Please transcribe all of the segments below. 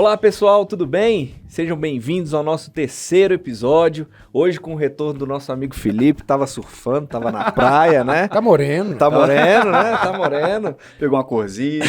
Olá pessoal, tudo bem? Sejam bem-vindos ao nosso terceiro episódio. Hoje com o retorno do nosso amigo Felipe, tava surfando, tava na praia, né? Tá moreno. Tá moreno, né? Tá moreno. Pegou uma corzinha.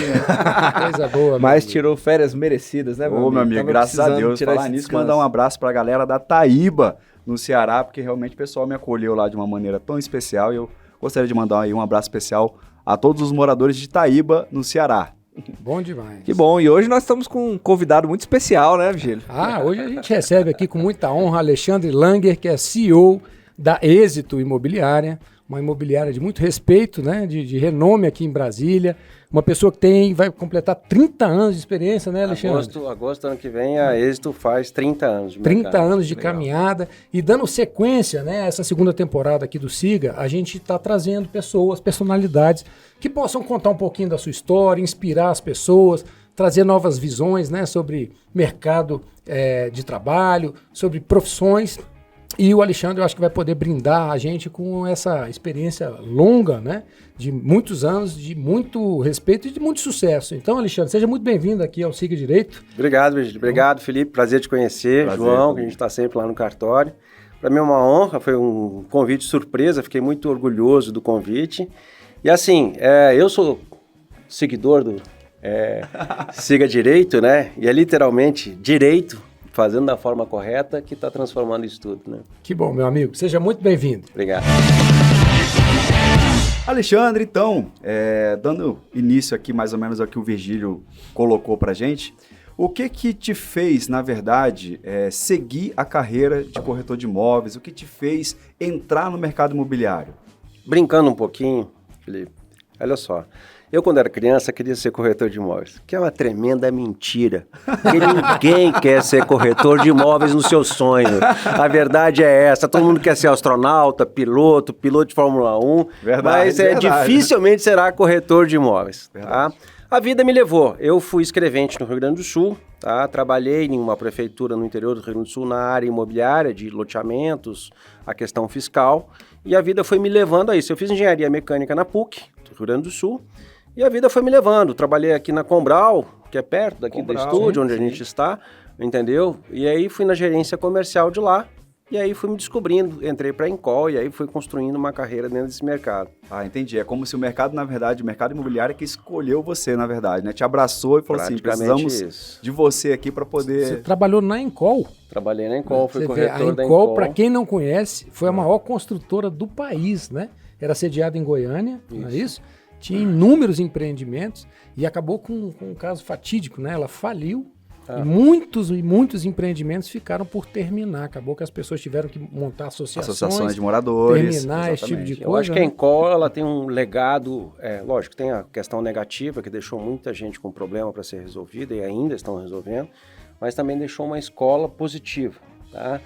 Coisa boa, Mas amigo. tirou férias merecidas, né, Ô, meu amigo, Tava graças a precisando Deus. tirar Falar esse nisso, descanso. mandar um abraço pra galera da Taíba, no Ceará, porque realmente o pessoal me acolheu lá de uma maneira tão especial e eu gostaria de mandar aí um abraço especial a todos os moradores de Taíba, no Ceará. Bom demais. Que bom, e hoje nós estamos com um convidado muito especial, né, Vigílio? Hoje a gente recebe aqui com muita honra Alexandre Langer, que é CEO da Êxito Imobiliária, uma imobiliária de muito respeito, né, de renome aqui em Brasília, uma pessoa que vai completar 30 anos de experiência, né, Alexandre? Agosto ano que vem, a Êxito faz 30 anos de 30 mercado. anos de Legal. caminhada e dando sequência, né, essa segunda temporada aqui do Siga, a gente está trazendo pessoas, personalidades que possam contar um pouquinho da sua história, inspirar as pessoas, trazer novas visões, né, sobre mercado de trabalho, sobre profissões. E o Alexandre, eu acho que vai poder brindar a gente com essa experiência longa, né, de muitos anos, de muito respeito e de muito sucesso. Então, Alexandre, seja muito bem-vindo aqui ao Siga Direito. Obrigado, Virgílio. Obrigado, Felipe. Prazer te conhecer. Prazer, João, Felipe. que a gente está sempre lá no cartório. Para mim é uma honra, foi um convite surpresa, fiquei muito orgulhoso do convite. E assim, eu sou seguidor do Siga Direito, né? E é literalmente direito, fazendo da forma correta, que está transformando isso tudo, né? Que bom, meu amigo. Seja muito bem-vindo. Obrigado. Alexandre, então, dando início aqui mais ou menos ao que o Virgílio colocou pra gente, o que te fez, na verdade, seguir a carreira de corretor de imóveis? O que te fez entrar no mercado imobiliário? Brincando um pouquinho, Felipe, olha só. Eu, quando era criança, queria ser corretor de imóveis, que é uma tremenda mentira. Porque ninguém quer ser corretor de imóveis no seu sonho. A verdade é essa. Todo mundo quer ser astronauta, piloto de Fórmula 1, Verdade, mas verdade. dificilmente será corretor de imóveis. Tá? Verdade. A vida me levou. Eu fui escrevente no Rio Grande do Sul, tá? Trabalhei em uma prefeitura no interior do Rio Grande do Sul na área imobiliária, de loteamentos, a questão fiscal, e a vida foi me levando a isso. Eu fiz engenharia mecânica na PUC, do Rio Grande do Sul, e a vida foi me levando. Trabalhei aqui na Combral, que é perto daqui do estúdio, onde a gente está, entendeu? E aí fui na gerência comercial de lá, e aí fui me descobrindo, entrei para a Encol, e aí fui construindo uma carreira dentro desse mercado. Ah, entendi. É como se o mercado, na verdade, o mercado imobiliário é que escolheu você, na verdade, né? Te abraçou e falou assim, Praticamente precisamos isso. de você aqui para Você poder... trabalhou na Encol. Trabalhei na Encol, fui Você vê, corretor a da Encol, Encol. para quem não conhece, foi a maior construtora do país, né? Era sediada em Goiânia, não é isso? Tinha inúmeros empreendimentos e acabou com um caso fatídico, né? Ela faliu e muitos empreendimentos ficaram por terminar. Acabou que as pessoas tiveram que montar Associações de moradores. terminar esse tipo de exatamente. Eu coisa. acho que a né? Encol ela tem um legado, lógico, tem a questão negativa, que deixou muita gente com problema para ser resolvida e ainda estão resolvendo, mas também deixou uma escola positiva. Tá?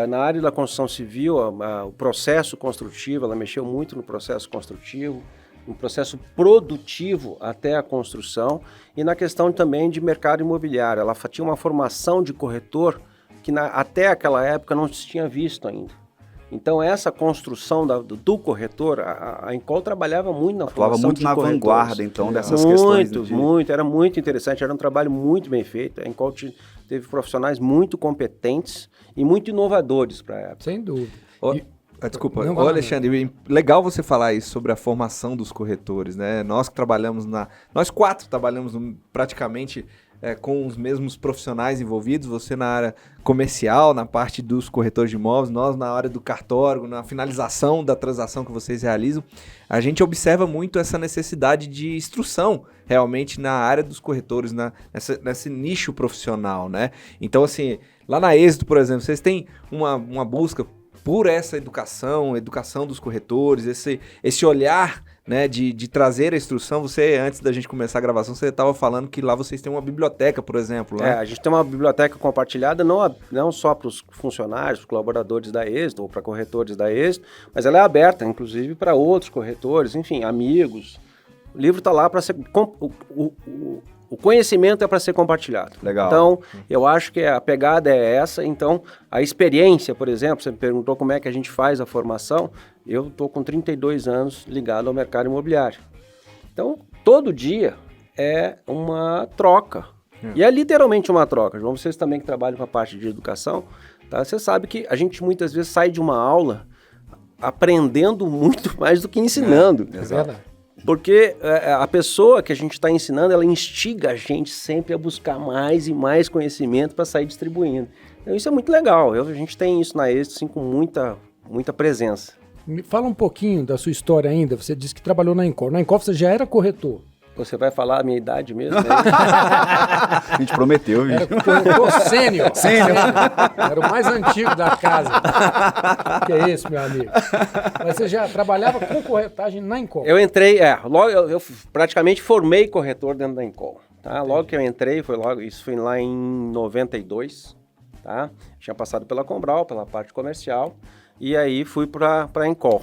Na área da construção civil, o processo construtivo, ela mexeu muito no processo construtivo, no processo produtivo até a construção e na questão também de mercado imobiliário. Ela tinha uma formação de corretor que até aquela época não se tinha visto ainda. Então essa construção do corretor, a Encol trabalhava muito na Atuava formação muito de na corretores. vanguarda, então, dessas questões. Era muito interessante, era um trabalho muito bem feito. A Encol teve profissionais muito competentes e muito inovadores para a época. Sem dúvida. Desculpa, Não, vai lá, Alexandre, legal você falar isso sobre a formação dos corretores, né? Nós que trabalhamos nós quatro trabalhamos praticamente com os mesmos profissionais envolvidos, você na área comercial, na parte dos corretores de imóveis, nós na área do cartório, na finalização da transação que vocês realizam, a gente observa muito essa necessidade de instrução realmente na área dos corretores, nesse nicho profissional, né? Então, assim, lá na Êxito, por exemplo, vocês têm uma busca por essa educação dos corretores, esse olhar, né, de trazer a instrução. Você, antes da gente começar a gravação, você estava falando que lá vocês têm uma biblioteca, por exemplo. Né? A gente tem uma biblioteca compartilhada, não só para os funcionários, para colaboradores da Êxito ou para corretores da Êxito, mas ela é aberta, inclusive, para outros corretores, enfim, amigos. O livro está lá para ser... O conhecimento é para ser compartilhado. Legal. Então, eu acho que a pegada é essa. Então, a experiência, por exemplo, você me perguntou como é que a gente faz a formação. Eu estou com 32 anos ligado ao mercado imobiliário. Então, todo dia é uma troca. E é literalmente uma troca. João, vocês também que trabalham com a parte de educação, tá? Você sabe que a gente muitas vezes sai de uma aula aprendendo muito mais do que ensinando. É verdade. Porque a pessoa que a gente está ensinando, ela instiga a gente sempre a buscar mais e mais conhecimento para sair distribuindo. Então isso é muito legal. A gente tem isso na Êxito, assim, com muita presença. Me fala um pouquinho da sua história ainda. Você disse que trabalhou na Encol. Na Encol você já era corretor. Você vai falar a minha idade mesmo? Né? A gente prometeu, viu? Era corretor sênior. Era o mais antigo da casa. Que é isso, meu amigo? Mas você já trabalhava com corretagem na Encol? Eu entrei, logo eu praticamente formei corretor dentro da Encol. Tá? Logo que eu entrei, isso foi lá em 92, tá? Tinha passado pela Combral, pela parte comercial, e aí fui para a Encol.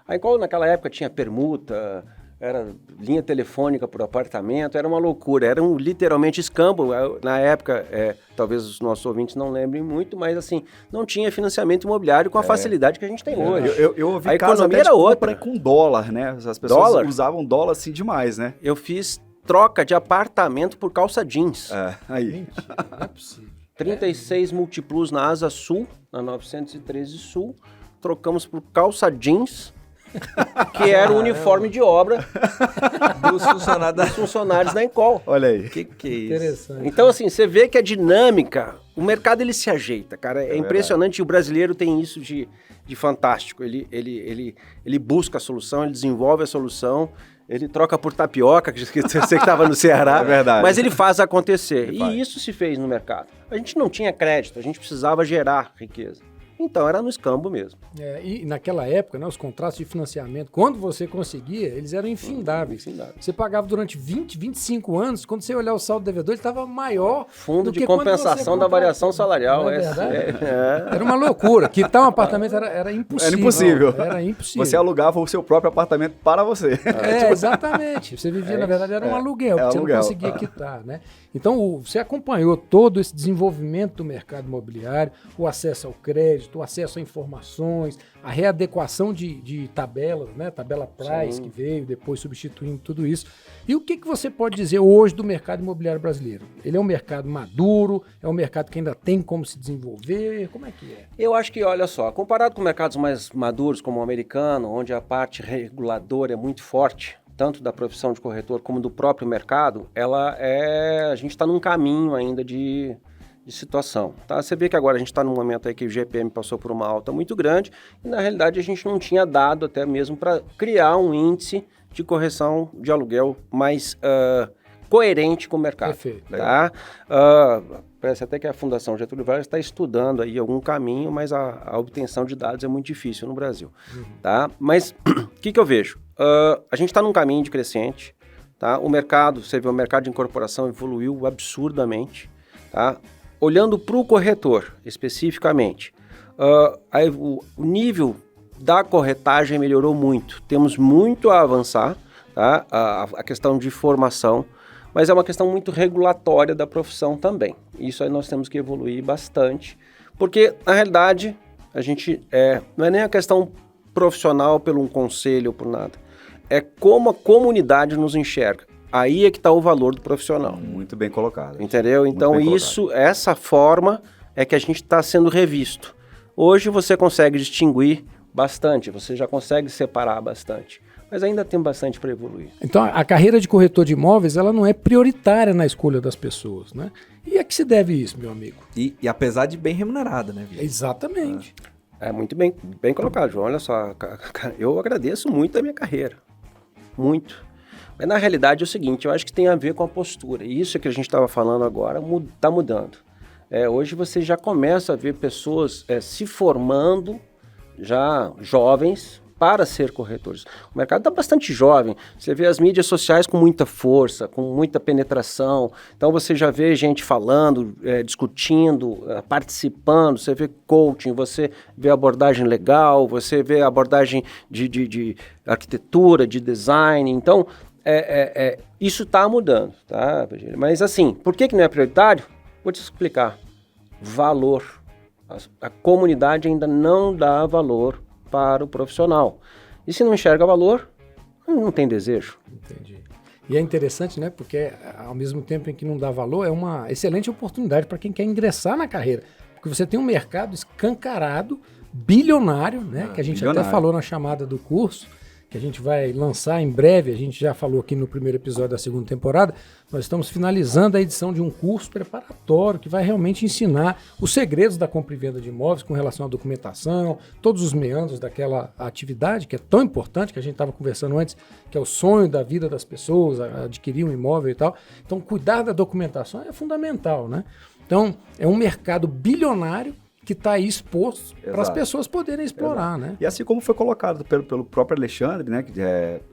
A Encol naquela época tinha permuta, era linha telefônica por apartamento, era uma loucura, era literalmente escambo. Na época, talvez os nossos ouvintes não lembrem muito, mas assim, não tinha financiamento imobiliário com a facilidade que a gente tem hoje. Eu ouvi a casos economia até era outra. com dólar, né? As pessoas usavam dólar assim demais, né? Eu fiz troca de apartamento por calça jeans. Aí. Mentira, não é possível. 36 Multiplus na Asa Sul, na 913 Sul, trocamos por calça jeans, que era o uniforme de obra dos funcionários da Encol. Olha aí. Que é isso? Interessante. Então, assim, você vê que a dinâmica, o mercado ele se ajeita, cara. É impressionante, e o brasileiro tem isso de fantástico. Ele busca a solução, ele desenvolve a solução, ele troca por tapioca, que você que estava no Ceará, É verdade. mas ele faz acontecer. Isso se fez no mercado. A gente não tinha crédito, a gente precisava gerar riqueza. Então, era no escambo mesmo. E naquela época, né, os contratos de financiamento, quando você conseguia, eles eram infindáveis. Você pagava durante 20, 25 anos, quando você olhar o saldo devedor, ele estava maior Fundo do de que quando compensação você da variação salarial. Não é verdade? Era uma loucura. Quitar um apartamento era impossível. Era impossível. Era impossível. Você alugava o seu próprio apartamento para você. Exatamente. Você vivia, na verdade, era um aluguel, porque você aluguel. não conseguia quitar, né? Então, você acompanhou todo esse desenvolvimento do mercado imobiliário, o acesso ao crédito, o acesso a informações, a readequação de tabelas, né? Tabela Price, Sim. que veio depois substituindo tudo isso. E o que você pode dizer hoje do mercado imobiliário brasileiro? Ele é um mercado maduro? É um mercado que ainda tem como se desenvolver? Como é que é? Eu acho que, olha só, comparado com mercados mais maduros, como o americano, onde a parte reguladora é muito forte, tanto da profissão de corretor como do próprio mercado, a gente está num caminho ainda de situação. Tá? Você vê que agora a gente está num momento aí que o GPM passou por uma alta muito grande e, na realidade, a gente não tinha dado até mesmo para criar um índice de correção de aluguel mais coerente com o mercado. Perfeito. Tá? Parece até que a Fundação Getúlio Vargas está estudando aí algum caminho, mas a obtenção de dados é muito difícil no Brasil. Tá? Mas o que eu vejo? A gente está num caminho de crescente. Tá? O mercado, você vê, o mercado de incorporação evoluiu absurdamente. Tá? Olhando para o corretor, especificamente, o nível da corretagem melhorou muito. Temos muito a avançar, tá? A questão de formação, mas é uma questão muito regulatória da profissão também. Isso aí nós temos que evoluir bastante, porque, na realidade, a gente não é nem a questão profissional pelo um conselho ou por nada, é como a comunidade nos enxerga. Aí é que está o valor do profissional. Muito bem colocado. Entendeu? Então, essa forma é que a gente está sendo revisto. Hoje você consegue distinguir bastante, você já consegue separar bastante, mas ainda tem bastante para evoluir. Então, a carreira de corretor de imóveis, ela não é prioritária na escolha das pessoas, né? E a que se deve isso, meu amigo? E apesar de bem remunerada, né, Vitor? Exatamente. É muito bem colocado, João. Olha só, eu agradeço muito a minha carreira. Muito. Mas na realidade é o seguinte, eu acho que tem a ver com a postura. E isso que a gente estava falando agora está mudando. Hoje você já começa a ver pessoas se formando, já jovens, para ser corretores. O mercado está bastante jovem. Você vê as mídias sociais com muita força, com muita penetração. Então você já vê gente falando, discutindo, participando. Você vê coaching, você vê abordagem legal, você vê abordagem de arquitetura, de design. Então, isso está mudando, tá, Virgílio? Mas assim, por que não é prioritário? Vou te explicar. Valor. A comunidade ainda não dá valor para o profissional. E se não enxerga valor, não tem desejo. Entendi. E é interessante, né? Porque ao mesmo tempo em que não dá valor, é uma excelente oportunidade para quem quer ingressar na carreira. Porque você tem um mercado escancarado, bilionário, né? Que a gente bilionário. até falou na chamada do curso, que a gente vai lançar em breve. A gente já falou aqui no primeiro episódio da segunda temporada. Nós estamos finalizando a edição de um curso preparatório que vai realmente ensinar os segredos da compra e venda de imóveis com relação à documentação, todos os meandros daquela atividade que é tão importante, que a gente estava conversando antes, que é o sonho da vida das pessoas, adquirir um imóvel e tal. Então, cuidar da documentação é fundamental, né? Então, é um mercado bilionário que está aí exposto para as pessoas poderem explorar, né? E assim como foi colocado pelo próprio Alexandre, né,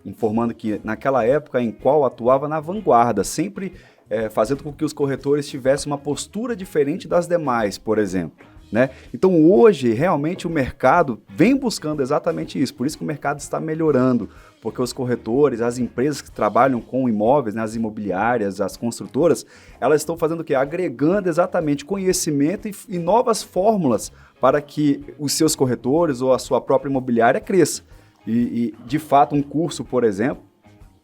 informando que naquela época em qual atuava na vanguarda, sempre fazendo com que os corretores tivessem uma postura diferente das demais, por exemplo. Né? Então hoje realmente o mercado vem buscando exatamente isso, por isso que o mercado está melhorando, porque os corretores, as empresas que trabalham com imóveis, né, as imobiliárias, as construtoras, elas estão fazendo o quê? Agregando exatamente conhecimento e novas fórmulas para que os seus corretores ou a sua própria imobiliária cresça. E de fato um curso, por exemplo,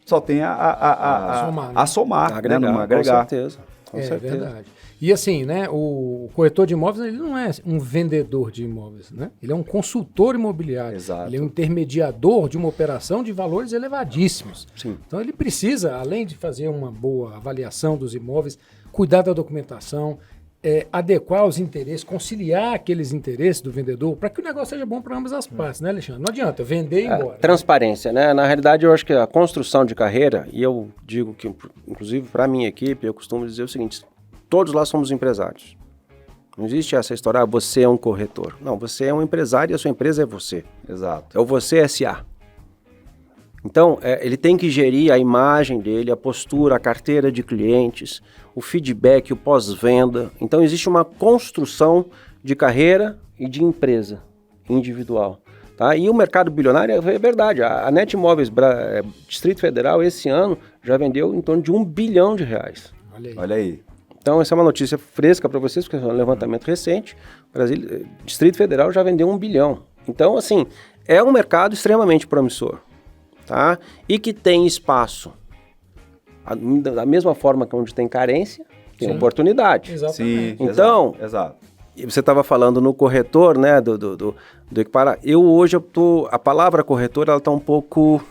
só tem a somar, agregar, né? Agregar. Com certeza. Com certeza. Verdade. E assim, né, o corretor de imóveis, ele não é um vendedor de imóveis, né? Ele é um consultor imobiliário. Exato. Ele é um intermediador de uma operação de valores elevadíssimos. Sim. Então ele precisa, além de fazer uma boa avaliação dos imóveis, cuidar da documentação, adequar os interesses, conciliar aqueles interesses do vendedor para que o negócio seja bom para ambas as partes, né, Alexandre? Não adianta vender e ir embora. Transparência, né? Na realidade, eu acho que a construção de carreira, e eu digo que, inclusive, para a minha equipe, eu costumo dizer o seguinte: todos lá somos empresários. Não existe essa história, você é um corretor. Não, você é um empresário e a sua empresa é você. Exato. É o você S.A. Então, ele tem que gerir a imagem dele, a postura, a carteira de clientes, o feedback, o pós-venda. Então, existe uma construção de carreira e de empresa individual. Tá? E o mercado bilionário, é verdade, a NET Imóveis Distrito Federal, esse ano, já vendeu em torno de R$1 bilhão. Olha aí. Então, essa é uma notícia fresca para vocês, porque é um levantamento recente. O Distrito Federal já vendeu R$1 bilhão. Então, assim, é um mercado extremamente promissor. Tá? E que tem espaço. Da mesma forma que onde tem carência, tem oportunidade. Exatamente. Sim, Então, exato. E você estava falando no corretor, né, do equiparar. A palavra corretor, ela está um pouco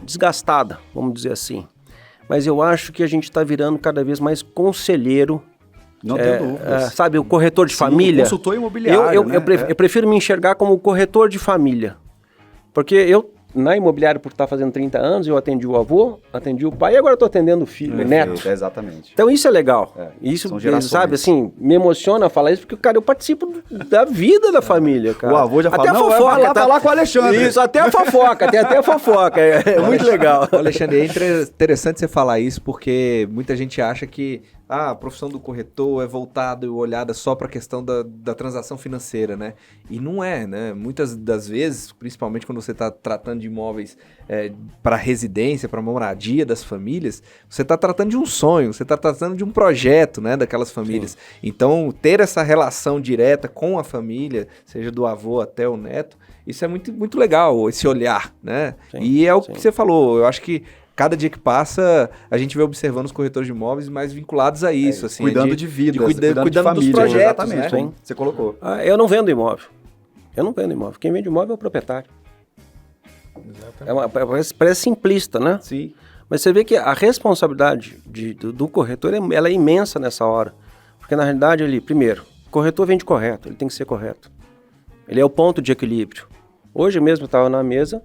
desgastada, vamos dizer assim. Mas eu acho que a gente está virando cada vez mais conselheiro. Não tenho dúvidas. Sabe, o corretor de família. Consultor imobiliário, eu prefiro me enxergar como corretor de família. Porque na imobiliária, por estar fazendo 30 anos, eu atendi o avô, atendi o pai e agora estou atendendo o filho, o neto. Exatamente. Então isso é legal. Isso, são gerações. sabe, assim, me emociona falar isso, porque, cara, eu participo da vida da família, cara. O avô já fala, até a fofoca, vai falar com o Alexandre. Isso, até a fofoca, tem até a fofoca. É muito legal. Alexandre, é interessante você falar isso, porque muita gente acha que a profissão do corretor é voltada e olhada só para a questão da transação financeira, né? E não é, né? Muitas das vezes, principalmente quando você está tratando de imóveis para residência, para moradia das famílias, você está tratando de um sonho, você está tratando de um projeto, né, daquelas famílias. Sim. Então, ter essa relação direta com a família, seja do avô até o neto, isso é muito, muito legal, esse olhar, né? Sim, e é o que você falou, eu acho que cada dia que passa, a gente vem observando os corretores de imóveis mais vinculados a isso. Assim, cuidando de vidas, cuidando de família, dos projetos, exatamente, né? Você colocou. Eu não vendo imóvel. Quem vende imóvel é o proprietário. Parece simplista, né? Sim. Mas você vê que a responsabilidade do corretor ela é imensa nessa hora. Porque, na realidade, primeiro, o corretor vende correto, ele tem que ser correto. Ele é o ponto de equilíbrio. Hoje mesmo eu estava na mesa,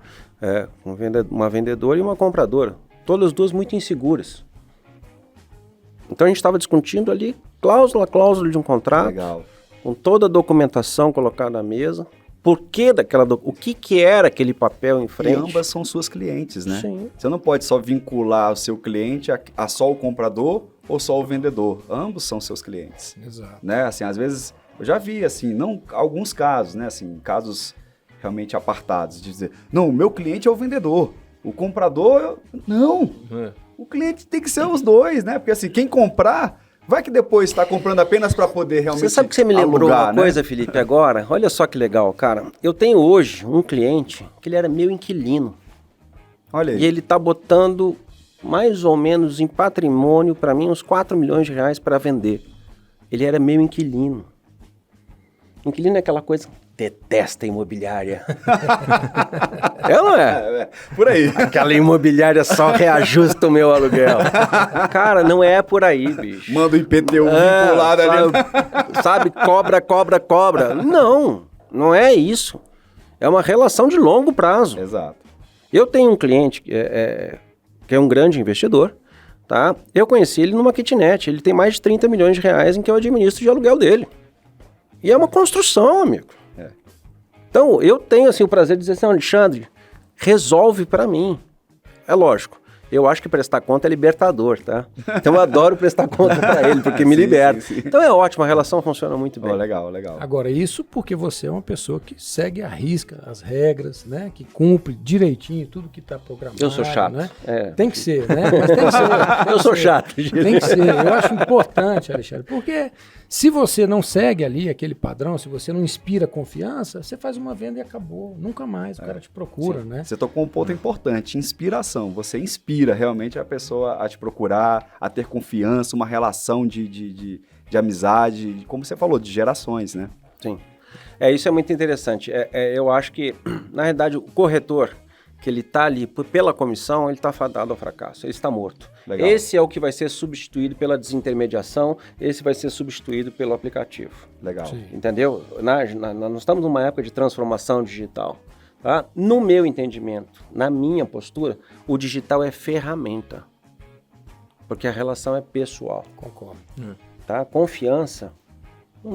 uma vendedora e uma compradora. Todas as duas muito inseguras. Então a gente estava discutindo ali, cláusula a cláusula de um contrato. Legal. Com toda a documentação colocada na mesa. Por que o que era aquele papel em frente? E ambas são suas clientes, né? Sim. Você não pode só vincular o seu cliente a só o comprador ou só o vendedor. Ambos são seus clientes. Exato. Né? Assim, às vezes, eu já vi, assim, não alguns casos, né? Assim, casos realmente apartados, de dizer, não, o meu cliente é o vendedor, o comprador, não. O cliente tem que ser os dois, né? Porque assim, quem comprar, vai que depois está comprando apenas para poder realmente Você sabe que você me lembrou alugar, uma coisa, Felipe, agora? Olha só que legal, cara. Eu tenho hoje um cliente que ele era meu inquilino. Olha aí. E ele tá botando mais ou menos em patrimônio, para mim, uns 4 milhões de reais para vender. Ele era meu inquilino. Inquilino é aquela coisa que detesta imobiliária. É ou não é? Por aí. Aquela imobiliária só reajusta o meu aluguel. Cara, não é por aí, bicho. Manda o IPTU vinculado ali. Sabe, cobra. Não é isso. É uma relação de longo prazo. Exato. Eu tenho um cliente que é um grande investidor, tá? Eu conheci ele numa kitnet. Ele tem mais de 30 milhões de reais em que eu administro de aluguel dele. E é uma construção, amigo. Então, eu tenho assim, o prazer de dizer assim, Alexandre, resolve para mim. É lógico, eu acho que prestar conta é libertador, tá? Então eu adoro prestar conta para ele, porque me liberta. Sim. Então é ótimo, a relação funciona muito bem. Legal. Agora, isso porque você é uma pessoa que segue à risca as regras, né? Que cumpre direitinho tudo que está programado. Eu sou chato. Né? Tem que ser, né? Mas tem que ser. Eu sou chato. Tem que ser. Eu acho importante, Alexandre, porque se você não segue ali aquele padrão, se você não inspira confiança, você faz uma venda e acabou. Nunca mais o cara te procura, né? Você tocou um ponto importante, inspiração. Você inspira realmente a pessoa a te procurar, a ter confiança, uma relação de amizade, como você falou, de gerações, né? Sim. Isso é muito interessante. Eu acho que, na realidade, o corretor, que ele está ali pela comissão, ele está fadado ao fracasso, ele está morto. Legal. Esse é o que vai ser substituído pela desintermediação, esse vai ser substituído pelo aplicativo. Legal. Sim. Entendeu? Nós estamos numa época de transformação digital. Tá? No meu entendimento, na minha postura, o digital é ferramenta, porque a relação é pessoal. Concordo. Tá? Confiança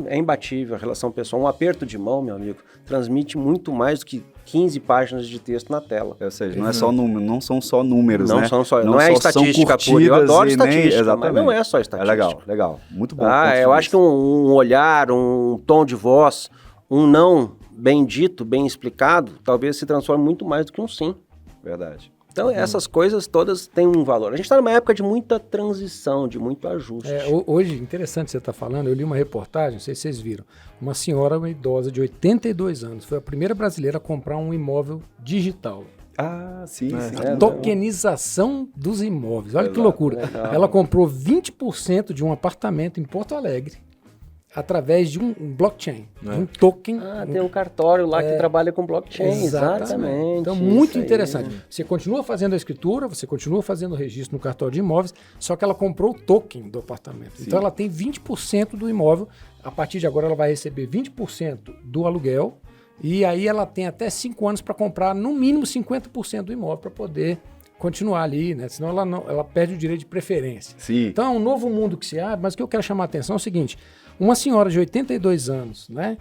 é imbatível, a relação pessoal. Um aperto de mão, meu amigo, transmite muito mais do que 15 páginas de texto na tela. Ou seja, não é só número, não são só números, não né? São só, não é estatística pura. Eu adoro estatística, mas não é só estatística. Legal. Muito bom. Eu acho que um olhar, um tom de voz, um não bem dito, bem explicado, talvez se transforme muito mais do que um sim. Verdade. Então, essas coisas todas têm um valor. A gente está numa época de muita transição, de muito ajuste. Hoje, interessante você estar falando, eu li uma reportagem, não sei se vocês viram, uma senhora, uma idosa de 82 anos, foi a primeira brasileira a comprar um imóvel digital. Ah, sim. Tokenização dos imóveis. Olha que loucura. Legal. Ela comprou 20% de um apartamento em Porto Alegre através de um blockchain, de um token. Tem um cartório lá que trabalha com blockchain. Exatamente. Então, muito interessante. Você continua fazendo a escritura, você continua fazendo o registro no cartório de imóveis, só que ela comprou o token do apartamento. Sim. Então, ela tem 20% do imóvel. A partir de agora, ela vai receber 20% do aluguel. E aí, ela tem até 5 anos para comprar, no mínimo, 50% do imóvel para poder continuar ali, né? Senão ela perde o direito de preferência. Sim. Então, é um novo mundo que se abre, mas o que eu quero chamar a atenção é o seguinte: uma senhora de 82 anos, né,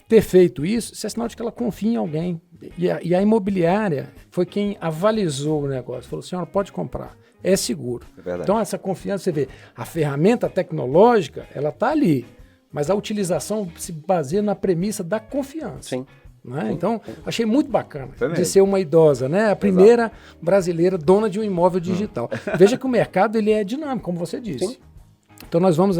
ter feito isso é sinal de que ela confia em alguém. E a imobiliária foi quem avalizou o negócio. Falou, senhora, pode comprar, é seguro. É verdade. Então, essa confiança, você vê, a ferramenta tecnológica, ela está ali, mas a utilização se baseia na premissa da confiança. Sim. Né? Então, achei muito bacana Foi de mesmo. ser uma idosa, né? A primeira brasileira dona de um imóvel digital. Veja que o mercado ele é dinâmico, como você disse. Sim. Então nós vamos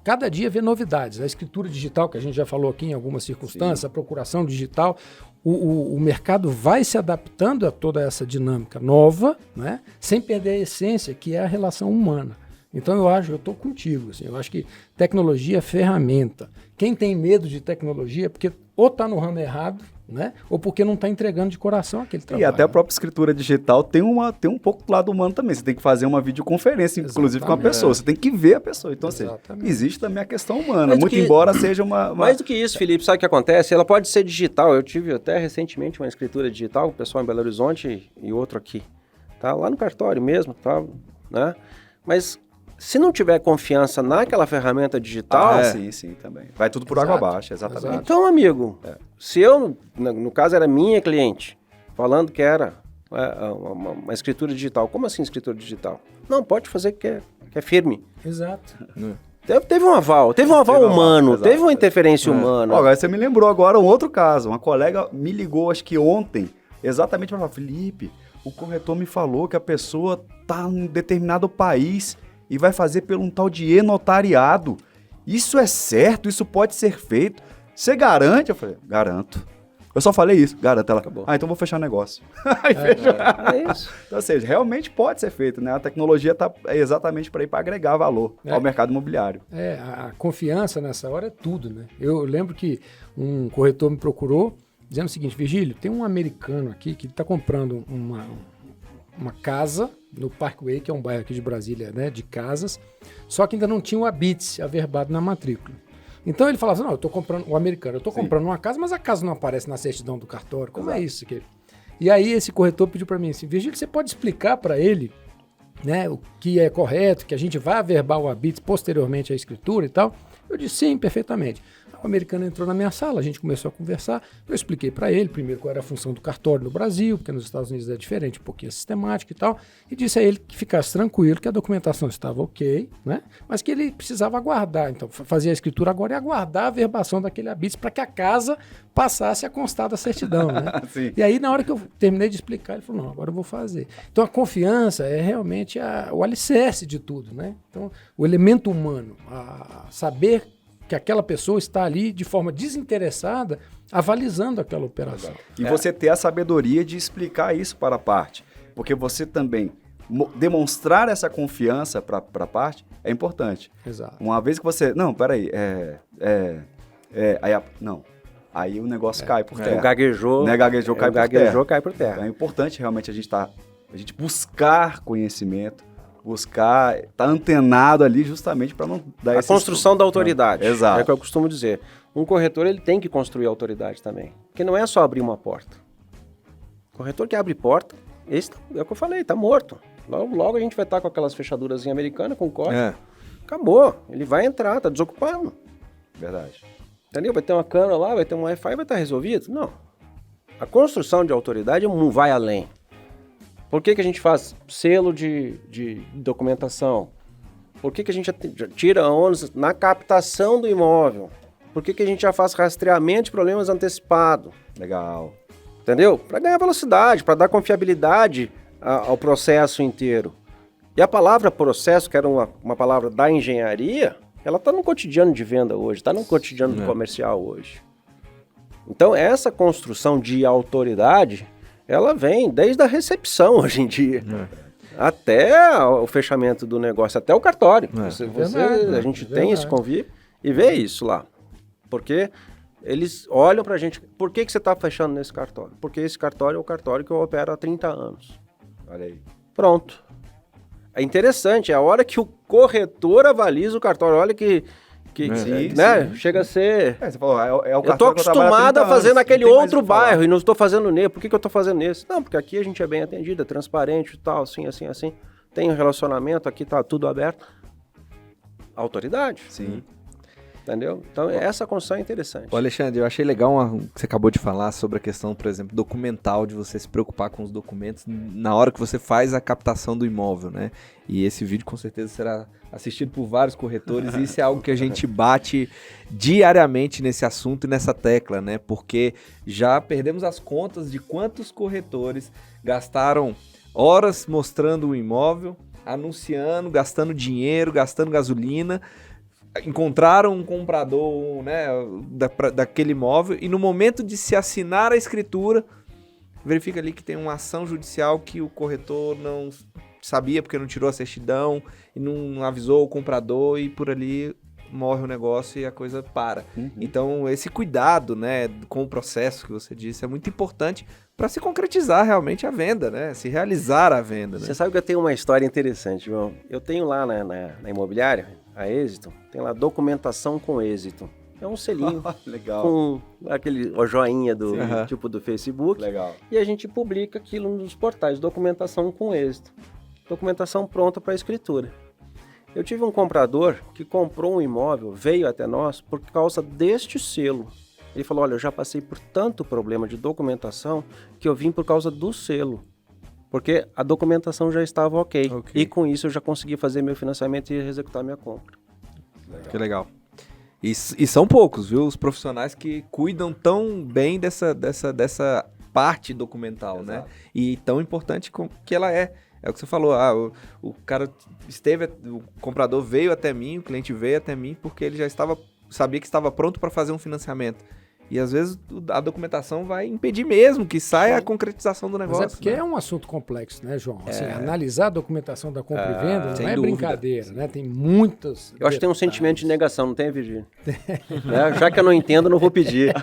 cada dia ver novidades. A escritura digital, que a gente já falou aqui em algumas circunstâncias, Sim. a procuração digital, o mercado vai se adaptando a toda essa dinâmica nova, né? Sem perder a essência, que é a relação humana. Então eu estou contigo, assim, eu acho que tecnologia é ferramenta. Quem tem medo de tecnologia é porque ou está no ramo errado, né? Ou porque não está entregando de coração aquele trabalho. E até a própria escritura digital tem um pouco do lado humano também. Você tem que fazer uma videoconferência, inclusive com a pessoa. Você tem que ver a pessoa. Então, assim, existe também a questão humana, muito embora seja uma... Mais do que isso, Felipe, sabe o que acontece? Ela pode ser digital. Eu tive até recentemente uma escritura digital, o pessoal em Belo Horizonte e outro aqui. Tá? Lá no cartório mesmo, tá? Né? Mas se não tiver confiança naquela ferramenta digital... Sim, também. Vai tudo por água abaixo, exatamente. Então, amigo, se eu, no caso era minha cliente, falando que era uma escritura digital, como assim escritura digital? Não, pode fazer que é firme. Exato. Teve um aval humano, teve uma interferência humana. Agora você me lembrou agora um outro caso. Uma colega me ligou, acho que ontem, exatamente para falar, Felipe, o corretor me falou que a pessoa está em determinado país e vai fazer pelo um tal de e-notariado. Isso é certo? Isso pode ser feito? Você garante? Eu falei, garanto. Eu só falei isso, garanta ela. Acabou. Então vou fechar o negócio. Aí fechou. É isso. Então, ou seja, realmente pode ser feito, né? A tecnologia está exatamente para ir para agregar valor ao mercado imobiliário. A confiança nessa hora é tudo, né? Eu lembro que um corretor me procurou dizendo o seguinte: Virgílio, tem um americano aqui que está comprando uma casa no Parkway, que é um bairro aqui de Brasília, né, de casas, só que ainda não tinha o Habite averbado na matrícula. Então ele falava assim, não, eu tô comprando, o americano, eu tô comprando uma casa, mas a casa não aparece na certidão do cartório, como é isso aqui? E aí esse corretor pediu para mim assim, Virgílio, você pode explicar para ele, né, o que é correto, que a gente vai averbar o Habite posteriormente à escritura e tal? Eu disse, sim, perfeitamente. O americano entrou na minha sala, a gente começou a conversar, eu expliquei para ele, primeiro, qual era a função do cartório no Brasil, porque nos Estados Unidos é diferente, um pouquinho sistemática e tal, e disse a ele que ficasse tranquilo, que a documentação estava ok, né, mas que ele precisava aguardar, então fazia a escritura agora e aguardar a averbação daquele habite para que a casa passasse a constar da certidão, né. E aí, na hora que eu terminei de explicar, ele falou, não, agora eu vou fazer. Então, a confiança é realmente o alicerce de tudo, né, então, o elemento humano, a saber que aquela pessoa está ali de forma desinteressada, avalizando aquela operação. E você ter a sabedoria de explicar isso para a parte. Porque você também demonstrar essa confiança para a parte é importante. Exato. Uma vez que você... Não, peraí. Aí o negócio cai por terra. Gaguejou. Né? Gaguejou, cai por terra. Cai por terra. Então é importante realmente a gente buscar conhecimento, tá antenado ali justamente para não dar a construção da autoridade. Exato. É o que eu costumo dizer. Um corretor, ele tem que construir a autoridade também. Porque não é só abrir uma porta. O corretor que abre porta, esse é o que eu falei, tá morto. Logo a gente vai estar com aquelas fechaduras americanas, com código. Acabou. Ele vai entrar, tá desocupado. Verdade. Entendeu? Vai ter uma câmera lá, vai ter um Wi-Fi, vai estar resolvido? Não. A construção de autoridade não vai além. Por que a gente faz selo de documentação? Por que a gente tira ônus na captação do imóvel? Por que a gente já faz rastreamento de problemas antecipado? Legal. Entendeu? Para ganhar velocidade, para dar confiabilidade ao processo inteiro. E a palavra processo, que era uma palavra da engenharia, ela está no cotidiano de venda hoje, está no cotidiano do comercial hoje. Então, essa construção de autoridade... ela vem desde a recepção hoje em dia, até o fechamento do negócio, até o cartório. A gente tem esse convívio e vê isso lá. Porque eles olham pra gente, por que você está fechando nesse cartório? Porque esse cartório é o cartório que eu opero há 30 anos. Olha aí. Pronto. É interessante, é a hora que o corretor avaliza o cartório, olha que né? Chega a ser... Você falou, eu estou acostumado a fazer naquele outro bairro e não estou fazendo nele. Por que eu estou fazendo nesse? Não, porque aqui a gente é bem atendido, é transparente e tal, assim. Tem um relacionamento, aqui tá tudo aberto. Autoridade. Sim. Entendeu? Então, essa construção é interessante. Ô Alexandre, eu achei legal que você acabou de falar sobre a questão, por exemplo, documental, de você se preocupar com os documentos na hora que você faz a captação do imóvel, né? E esse vídeo com certeza será assistido por vários corretores e isso é algo que a gente bate diariamente nesse assunto e nessa tecla, né? Porque já perdemos as contas de quantos corretores gastaram horas mostrando o imóvel, anunciando, gastando dinheiro, gastando gasolina, encontraram um comprador, né, daquele imóvel e no momento de se assinar a escritura, verifica ali que tem uma ação judicial que o corretor não sabia porque não tirou a certidão e não avisou o comprador e por ali morre o negócio e a coisa para. Então esse cuidado, né, com o processo que você disse é muito importante para se concretizar realmente a venda, né, se realizar a venda. Né? Você sabe que eu tenho uma história interessante, João. Eu tenho lá na imobiliária, a Êxito, tem lá documentação com êxito. É um selinho legal. Com aquele joinha do tipo do Facebook. Legal. E a gente publica aquilo nos portais, documentação com êxito. Documentação pronta para escritura. Eu tive um comprador que comprou um imóvel, veio até nós por causa deste selo. Ele falou, olha, eu já passei por tanto problema de documentação que eu vim por causa do selo. Porque a documentação já estava ok. E com isso eu já consegui fazer meu financiamento e executar minha compra. Legal. Que legal. E são poucos, viu? Os profissionais que cuidam tão bem dessa parte documental, exato, né? E tão importante que ela é. É o que você falou, o cara o comprador veio até mim, o cliente veio até mim porque ele já sabia que estava pronto para fazer um financiamento. E às vezes a documentação vai impedir mesmo que saia a concretização do negócio. Mas é porque né? é um assunto complexo, né, João? Assim, analisar a documentação da compra e venda não é dúvida. brincadeira, né? Tem muitas... Eu acho que tem um sentimento de negação, não tem, Virgílio? Né? Já que eu não entendo, eu não vou pedir.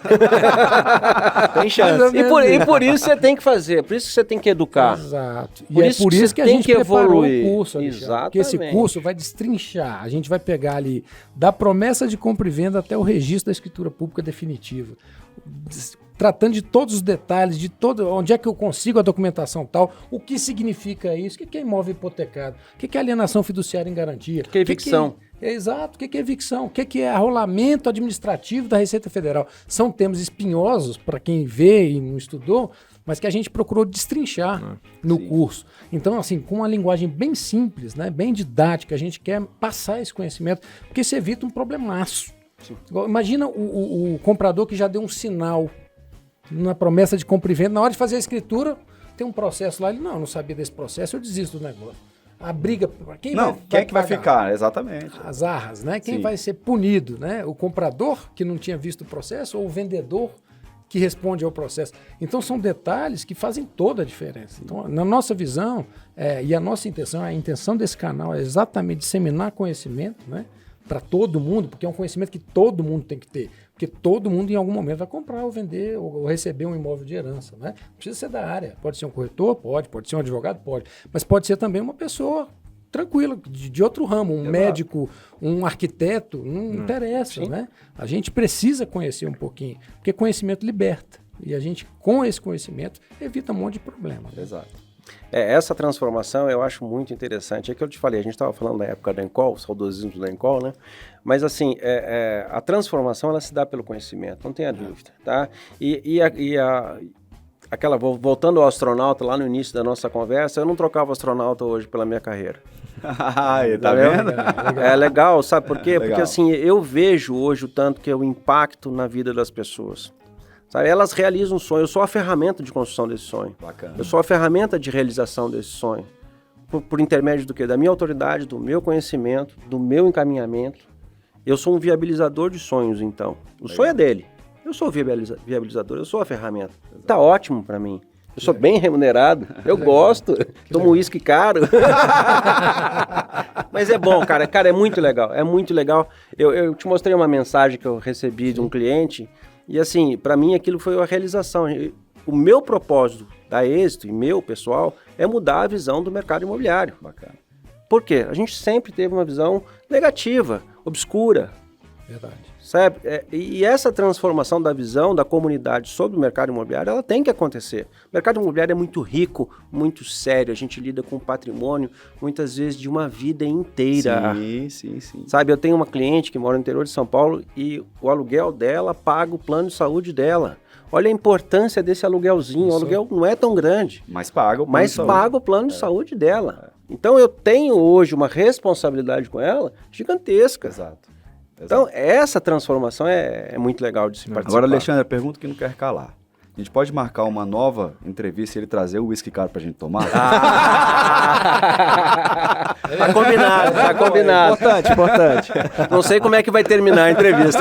Tem chance. E por isso você tem que fazer, por isso que você tem que educar. Exato. E Por é isso por que isso você que a tem gente que preparou evoluir. o curso, Alexandre. Porque esse Exatamente. curso vai destrinchar. A gente vai pegar ali da promessa de compra e venda até o registro da escritura pública definitiva. Tratando de todos os detalhes, de todo onde é que eu consigo a documentação tal, o que significa isso, o que é imóvel hipotecado, o que é alienação fiduciária em garantia. O que é evicção? Exato, o que é evicção, o que é arrolamento administrativo da Receita Federal. São termos espinhosos para quem vê e não estudou, mas que a gente procurou destrinchar no curso. Então, assim, com uma linguagem bem simples, né, bem didática, a gente quer passar esse conhecimento, porque isso evita um problemaço. Imagina o comprador que já deu um sinal na promessa de compra e venda, na hora de fazer a escritura, tem um processo lá, ele não sabia desse processo, eu desisto do negócio. A briga, quem Quem é que vai pagar? ficar? Exatamente. As arras, né? Quem Sim. vai ser punido, né? O comprador que não tinha visto o processo ou o vendedor que responde ao processo. Então são detalhes que fazem toda a diferença. Então, na nossa visão, e a nossa intenção, a intenção desse canal é exatamente disseminar conhecimento, né? Para todo mundo, porque é um conhecimento que todo mundo tem que ter. Porque todo mundo em algum momento vai comprar ou vender ou receber um imóvel de herança, né? Não precisa ser da área. Pode ser um corretor? Pode ser um advogado? Pode. Mas pode ser também uma pessoa tranquila, de outro ramo, um médico, um arquiteto, não interessa, né? A gente precisa conhecer um pouquinho, porque conhecimento liberta. E a gente, com esse conhecimento, evita um monte de problema. Né? Exato. Essa transformação eu acho muito interessante. É que eu te falei, a gente estava falando da época da Encol, o saudosismo da Encol, né? Mas assim, a transformação ela se dá pelo conhecimento, não tenha dúvida, tá? Voltando ao astronauta lá no início da nossa conversa, eu não trocava o astronauta hoje pela minha carreira. Tá vendo? É legal, sabe por quê? Legal. Porque assim, eu vejo hoje o tanto que é o impacto na vida das pessoas. Sabe, elas realizam um sonho, eu sou a ferramenta de construção desse sonho. Bacana. Eu sou a ferramenta de realização desse sonho. Por intermédio do quê? Da minha autoridade, do meu conhecimento, do meu encaminhamento. Eu sou um viabilizador de sonhos, então. O sonho é dele. Eu sou o viabilizador, eu sou a ferramenta. Tá ótimo para mim. Eu sou bem remunerado, eu gosto, tomo uísque caro. Mas é bom, cara. Cara, é muito legal, é muito legal. Eu te mostrei uma mensagem que eu recebi de um cliente. E assim, para mim aquilo foi a realização. O meu propósito da Êxito e meu pessoal é mudar a visão do mercado imobiliário. Bacana. Por quê? A gente sempre teve uma visão negativa, obscura. Verdade. Sabe? E essa transformação da visão da comunidade sobre o mercado imobiliário, ela tem que acontecer. O mercado imobiliário é muito rico, muito sério. A gente lida com patrimônio, muitas vezes, de uma vida inteira. Sim. Sabe, eu tenho uma cliente que mora no interior de São Paulo e o aluguel dela paga o plano de saúde dela. Olha a importância desse aluguelzinho. O aluguel não é tão grande, Mas paga o plano mas de saúde. paga o plano de saúde dela. Então eu tenho hoje uma responsabilidade com ela gigantesca. Exato. Então essa transformação é muito legal de se participar. Agora, Alexandre, a pergunta que não quer calar. A gente pode marcar uma nova entrevista e ele trazer o uísque caro pra gente tomar? Tá combinado, tá combinado. Importante. Não sei como é que vai terminar a entrevista.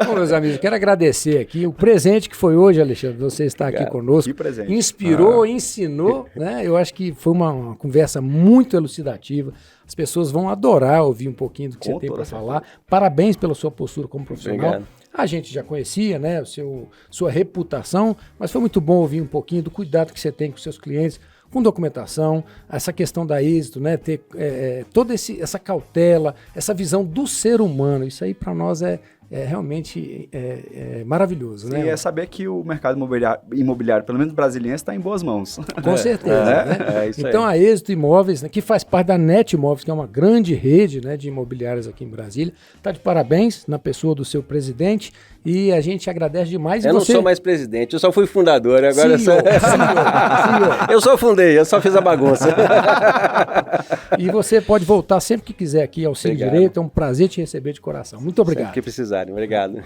Bom, meus amigos, eu quero agradecer aqui o presente que foi hoje, Alexandre, você está aqui conosco. que presente. Inspirou, ensinou, né? Eu acho que foi uma conversa muito elucidativa. As pessoas vão adorar ouvir um pouquinho do que Com você tem toda para falar. Parabéns pela sua postura como profissional. Obrigado. A gente já conhecia, né, sua reputação, mas foi muito bom ouvir um pouquinho do cuidado que você tem com seus clientes, com documentação, essa questão da êxito, né, ter toda essa cautela, essa visão do ser humano. Isso aí para nós é realmente maravilhoso, né? E é saber que o mercado imobiliário, pelo menos brasileiro, está em boas mãos. Com certeza. Né? Isso então aí. a Êxito Imóveis, né, que faz parte da NET Imóveis, que é uma grande rede, né, de imobiliárias aqui em Brasília, está de parabéns na pessoa do seu presidente e a gente agradece demais. Eu não sou mais presidente, eu só fui fundador. Agora CEO. Eu só fundei, eu só fiz a bagunça. E você pode voltar sempre que quiser aqui ao Cine Obrigado. Direito, é um prazer te receber de coração. Muito obrigado. Sempre que precisarem, obrigado.